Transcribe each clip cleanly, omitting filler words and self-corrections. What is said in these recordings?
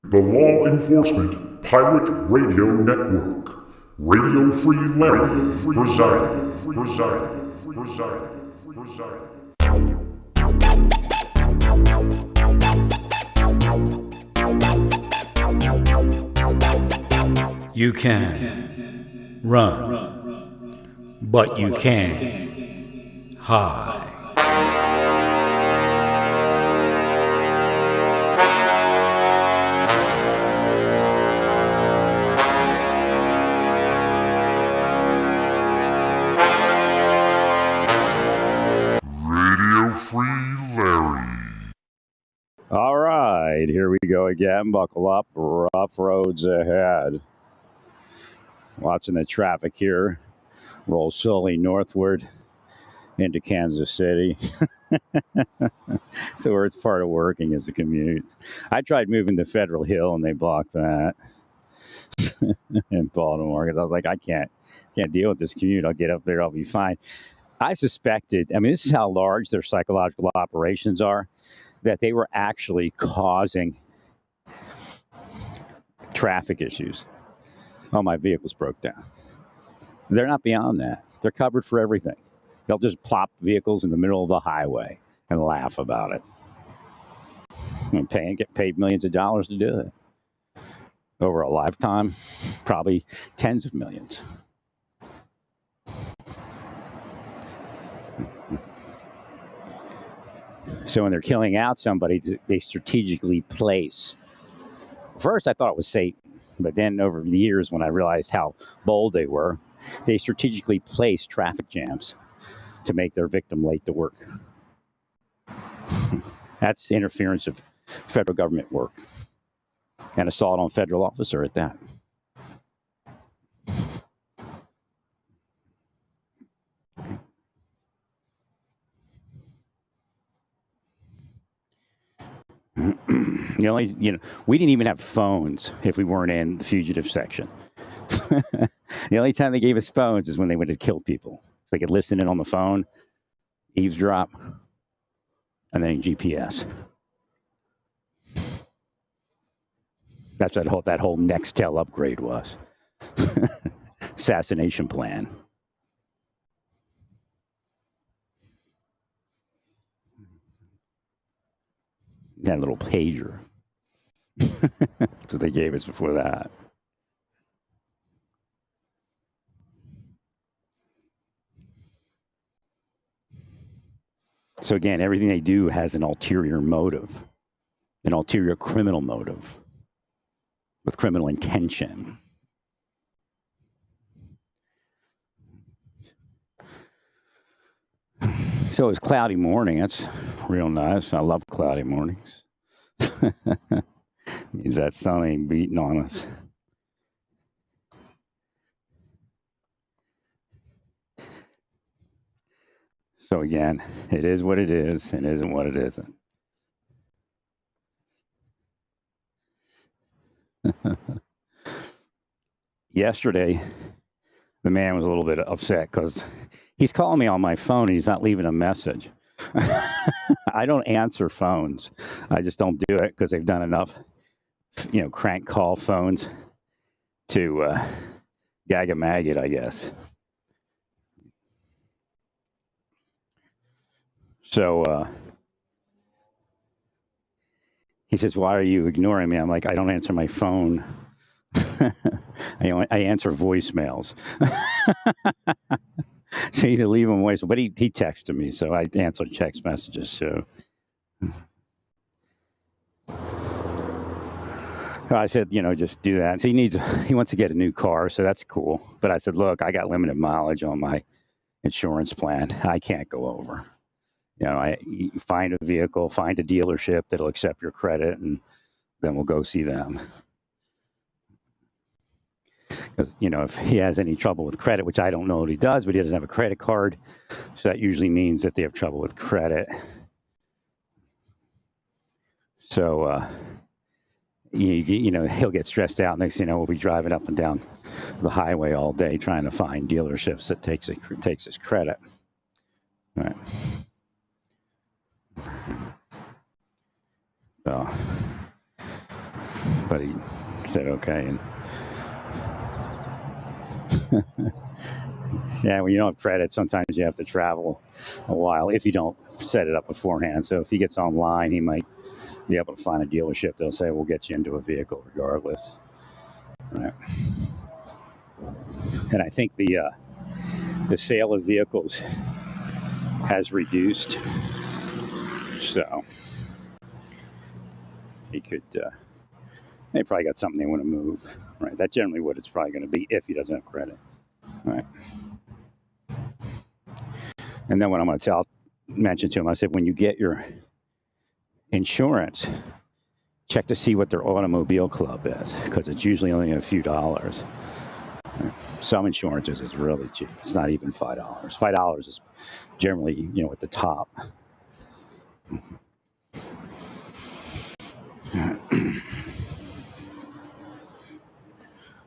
The Law Enforcement Pirate Radio Network. Radio Free Larry presiding. You can run, but you can't hide. Radio Free Larry. All right, here we go again. Buckle up. Rough roads ahead. Watching the traffic here roll slowly northward into Kansas City. So where it's part of working is the commute. I tried moving to Federal Hill and they blocked that in Baltimore because I was like, I can't deal with this commute. I'll get up there, I'll be fine. I suspected, I mean, this is how large their psychological operations are, that they were actually causing traffic issues. Oh, my vehicles broke down. They're not beyond that. They're covered for everything. They'll just plop vehicles in the middle of the highway and laugh about it. And get paid millions of dollars to do it. Over a lifetime, probably tens of millions. So when they're killing out somebody, they strategically place. First, I thought it was Satan. But then over the years, when I realized how bold they were, they strategically placed traffic jams to make their victim late to work. That's interference of federal government work and assault on federal officer at that. We didn't even have phones if we weren't in the fugitive section. The only time they gave us phones is when they went to kill people. So they could listen in on the phone, eavesdrop, and then GPS. That's what that whole Nextel upgrade was. Assassination plan. That little pager. That's what they gave us before that. So again, everything they do has an ulterior motive, an ulterior criminal motive with criminal intention. So it's cloudy morning. That's real nice. I love cloudy mornings. Means that sun ain't beating on us. So again, it is what it is and isn't what it isn't. Yesterday, the man was a little bit upset because he's calling me on my phone and he's not leaving a message. I don't answer phones. I just don't do it because they've done enough, crank call phones to gag a maggot, I guess. So he says, why are you ignoring me? I'm like, I don't answer my phone. I answer voicemails. So either leave him a voicemail, but he texted me, so I answered text messages. So I said, just do that. So he wants to get a new car, so that's cool. But I said, look, I got limited mileage on my insurance plan. I can't go over. You find a vehicle, find a dealership that'll accept your credit, and then we'll go see them. Because, if he has any trouble with credit, which I don't know what he does, but he doesn't have a credit card, so that usually means that they have trouble with credit. So, he'll get stressed out. Next thing you know, we'll be driving up and down the highway all day trying to find dealerships that takes his credit. All right. So But he said okay. And yeah, when you don't have credit, sometimes you have to travel a while if you don't set it up beforehand. So if he gets online, he might be able to find a dealership. They'll say, we'll get you into a vehicle regardless. Right. And I think the sale of vehicles has reduced. So he could, they probably got something they want to move. Right. That's generally what it's probably going to be if he doesn't have credit. Right. And then what I'm going to mention to him, I said, when you get your insurance, check to see what their automobile club is, because it's usually only a few dollars. Some insurances is really cheap. It's not even $5. $5 is generally, at the top.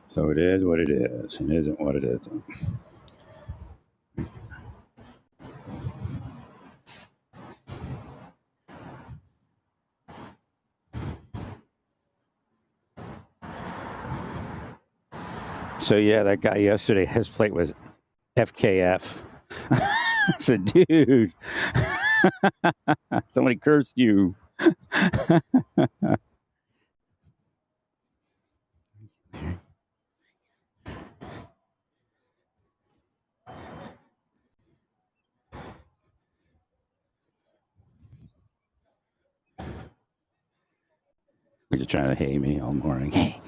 So it is what it is. It isn't what it isn't. So yeah, that guy yesterday, his plate was FKF. I said, dude, somebody cursed you. You're trying to hate me all morning. Hey.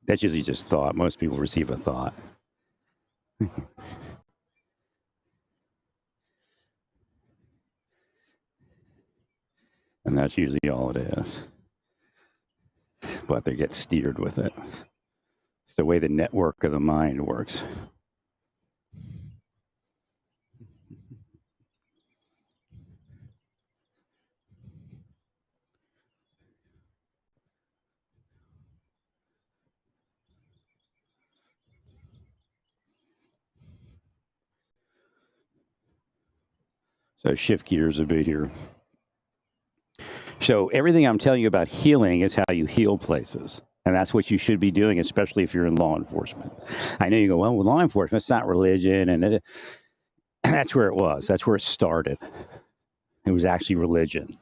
That's usually just thought. Most people receive a thought. And that's usually all it is. But they get steered with it. It's the way the network of the mind works. So shift gears a bit here. So everything I'm telling you about healing is how you heal places. And that's what you should be doing, especially if you're in law enforcement. I know you go, well, with law enforcement, it's not religion. And that's where it was. That's where it started. It was actually religion.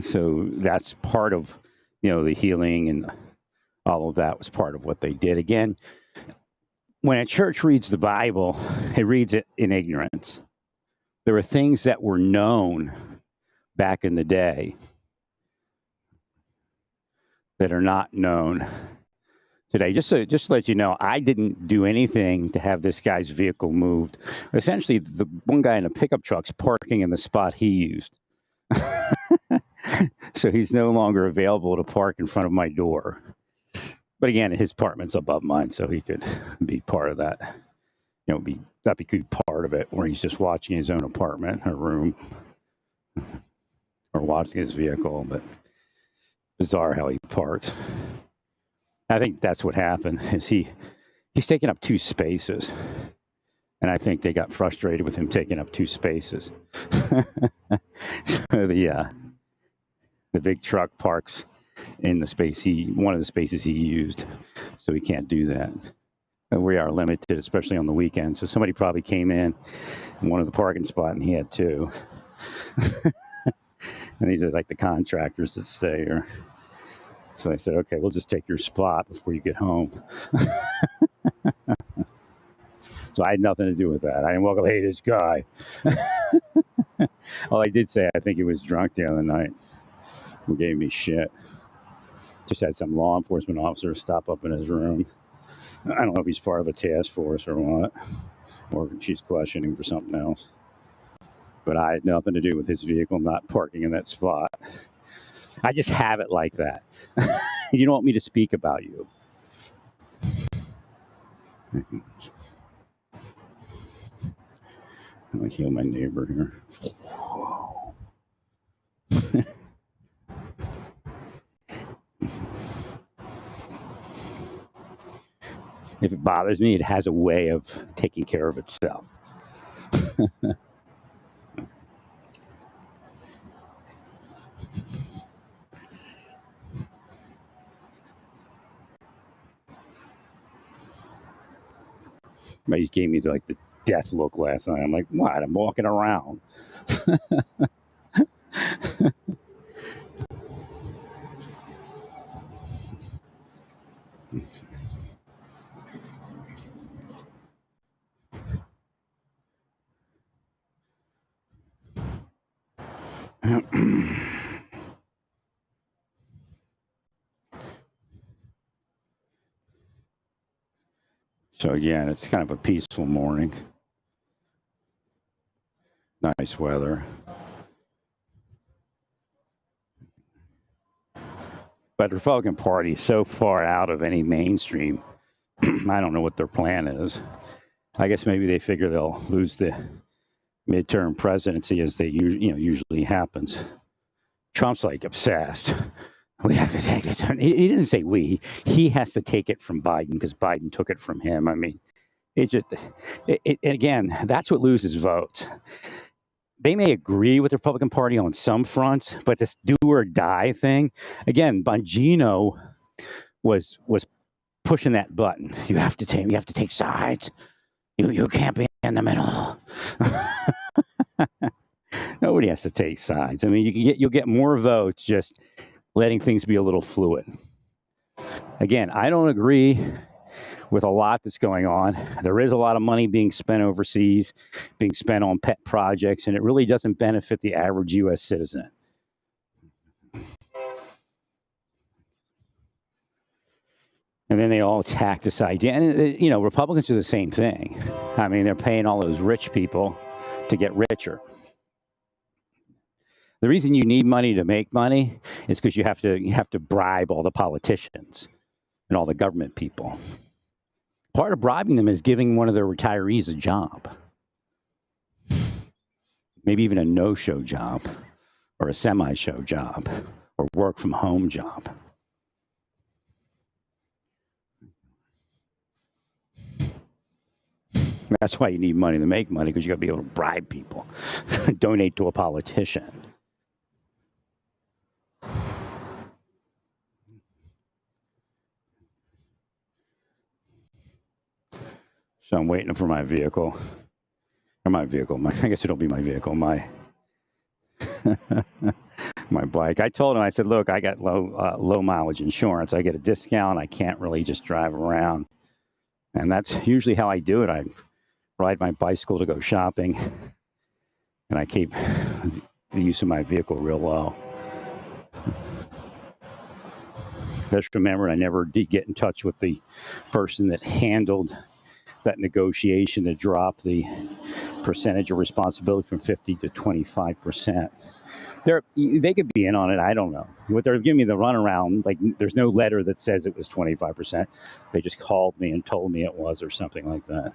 So that's part of, the healing and all of that was part of what they did. Again, when a church reads the Bible, it reads it in ignorance. There were things that were known back in the day that are not known today. Just to let you know, I didn't do anything to have this guy's vehicle moved. Essentially, the one guy in a pickup truck's parking in the spot he used. So he's no longer available to park in front of my door. But again, his apartment's above mine, so he could be part of that. That'd be good part of it, where he's just watching his own apartment or room or watching his vehicle. But bizarre how he parks. I think that's what happened. Is he's taking up 2 spaces, and I think they got frustrated with him taking up 2 spaces. So the big truck parks in the space one of the spaces he used, so he can't do that. And we are limited, especially on the weekends. So somebody probably came in one of the parking spot, and he had 2. And these are like the contractors that stay here. So I said, okay, we'll just take your spot before you get home. So I had nothing to do with that. I didn't walk up, hey, this guy. All I did say, I think he was drunk the other night. He gave me shit. Just had some law enforcement officer stop up in his room. I don't know if he's part of a task force or what, or she's questioning for something else. But I had nothing to do with his vehicle not parking in that spot. I just have it like that. You don't want me to speak about you. I'm going to heal my neighbor here. If it bothers me, it has a way of taking care of itself. He gave me like the death look last night. I'm like, what? I'm walking around. So again, it's kind of a peaceful morning. Nice weather. But the Republican Party is so far out of any mainstream. I don't know what their plan is. I guess maybe they figure they'll lose the midterm presidency as they usually happens. Trump's like obsessed. We have to take it. He didn't say we. He has to take it from Biden because Biden took it from him. I mean, it's just, again, that's what loses votes. They may agree with the Republican Party on some fronts, but this do or die thing, again, Bongino was pushing that button. You have to take sides. You can't be in the middle. Nobody has to take sides. I mean, you'll get more votes just letting things be a little fluid. Again, I don't agree with a lot that's going on. There is a lot of money being spent overseas, being spent on pet projects, and it really doesn't benefit the average U.S. citizen. And then they all attack this idea. And, Republicans do the same thing. I mean, they're paying all those rich people to get richer. The reason you need money to make money is because you have to bribe all the politicians and all the government people. Part of bribing them is giving one of their retirees a job, maybe even a no-show job or a semi-show job or work-from-home job. That's why you need money to make money, because you got to be able to bribe people, donate to a politician. So I'm waiting for my vehicle. Or I guess it'll be my vehicle, my bike. I told him, I said, look, I got low mileage insurance. I get a discount. I can't really just drive around. And that's usually how I do it. I ride my bicycle to go shopping, and I keep the use of my vehicle real low. Just remember, I never did get in touch with the person that handled that negotiation to drop the percentage of responsibility from 50 to 25%. They could be in on it. I don't know. What they're giving me the runaround, like there's no letter that says it was 25%. They just called me and told me it was, or something like that.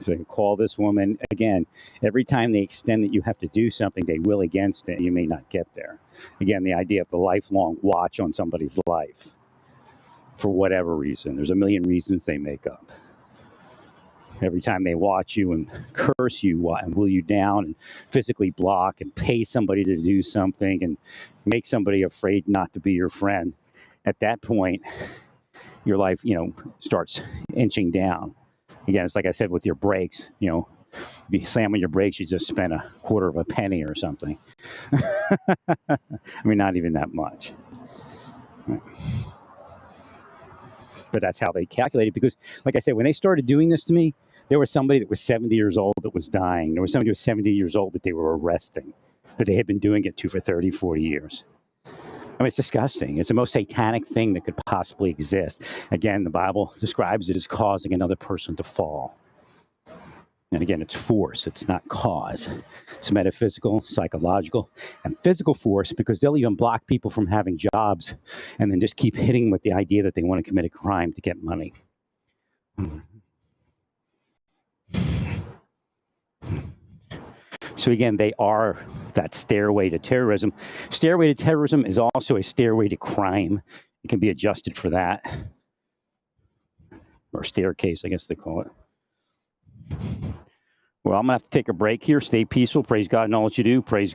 So you call this woman again. Every time they extend that you have to do something, they will against it, and you may not get there. Again, the idea of the lifelong watch on somebody's life for whatever reason. There's a million reasons they make up. Every time they watch you and curse you and will you down and physically block and pay somebody to do something and make somebody afraid not to be your friend, at that point, your life, starts inching down. Again, it's like I said with your brakes, if you slam on your brakes, you just spend a quarter of a penny or something. I mean, not even that much. But that's how they calculate it, because, like I said, when they started doing this to me, there was somebody that was 70 years old that was dying. There was somebody who was 70 years old that they were arresting, that they had been doing it to for 30, 40 years. I mean, it's disgusting. It's the most satanic thing that could possibly exist. Again, the Bible describes it as causing another person to fall. And again, it's force. It's not cause. It's metaphysical, psychological, and physical force, because they'll even block people from having jobs and then just keep hitting with the idea that they want to commit a crime to get money. So again, they are that stairway to terrorism. Stairway to terrorism is also a stairway to crime. It can be adjusted for that. Or staircase, I guess they call it. Well, I'm going to have to take a break here. Stay peaceful. Praise God in all that you do. Praise God.